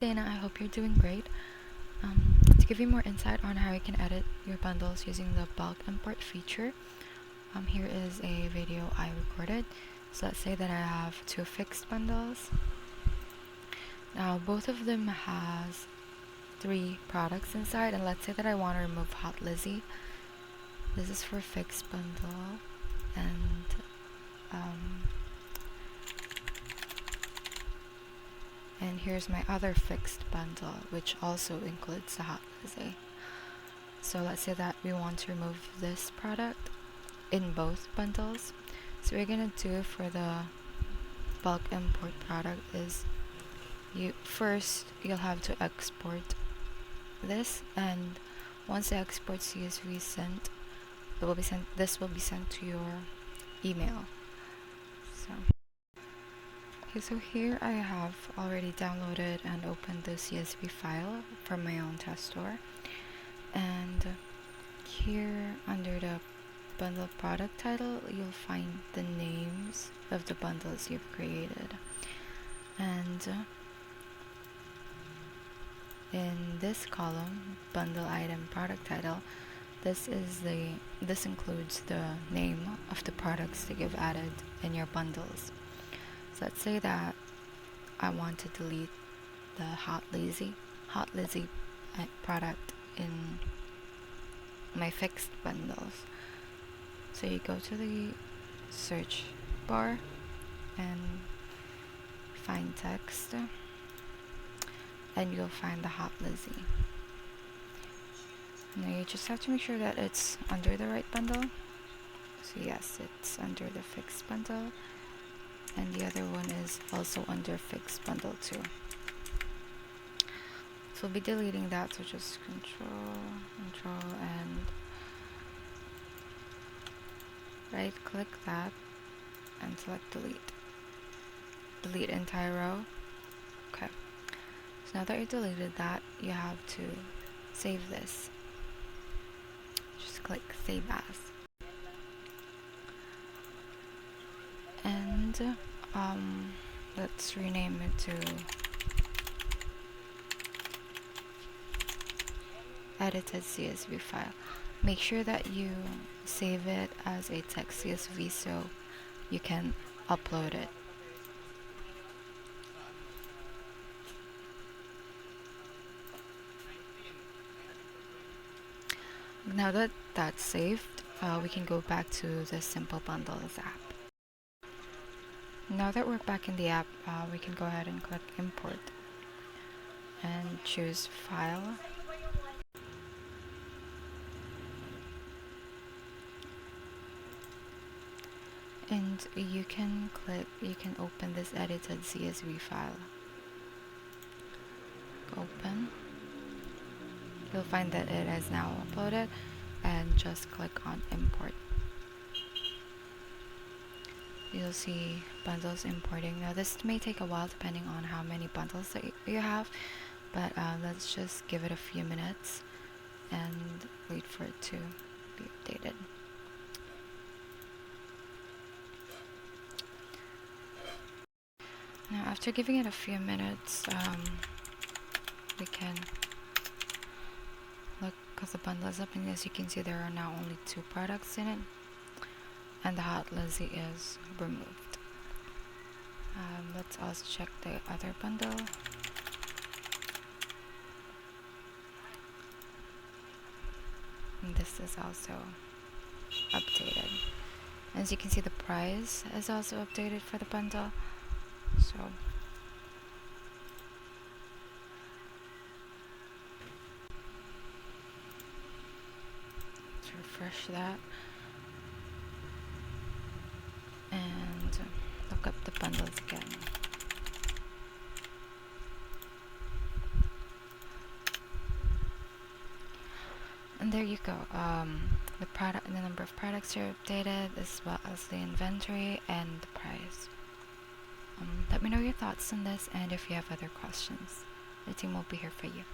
Dana, I hope you're doing great. To give you more insight on how you can edit your bundles using the bulk import feature, here is a video I recorded. So let's say that I have two fixed bundles. Now both of them has 3 products inside, and let's say that I want to remove Hot Lizzie. This is for fixed bundle, and here's my other fixed bundle, which also includes the Hot Lizzie. So let's say that we want to remove this product in both bundles. So what we're gonna do for the bulk import product is you'll have to export this, and once the export CSV is sent, this will be sent to your email. So here I have already downloaded and opened the CSV file from my own test store, and here under the bundle product title you'll find the names of the bundles you've created, and in this column, bundle item product title, this includes the name of the products that you've added in your bundles. So let's say that I want to delete the Hot Lizzie product in my fixed bundles. So you go to the search bar and find text, and you'll find the Hot Lizzie. Now you just have to make sure that it's under the right bundle. So yes, it's under the fixed bundle, and the other one is also under fixed bundle too. So we'll be deleting that, so just control and right click that and select delete entire row. Okay, so now that you deleted that, you have to save this. Just click save as, and let's rename it to edited CSV file. Make sure that you save it as a text CSV so you can upload it. Now that that's saved, we can go back to the Simple Bundles app. Now that we're back in the app, we can go ahead and click import and choose file. And you can open this edited CSV file. Open. You'll find that it is now uploaded, and just click on import. You'll see bundles importing. Now this may take a while depending on how many bundles that you have, but let's just give it a few minutes and wait for it to be updated. Now after giving it a few minutes, we can look because the bundle is up, and as you can see there are now only 2 products in it, and the Hot Lizzie is removed. Let's also check the other bundle. And this is also updated. As you can see, the price is also updated for the bundle. So let's refresh that and look up the bundles again. And there you go. The number of products are updated, as well as the inventory and the price. Let me know your thoughts on this, and if you have other questions, the team will be here for you.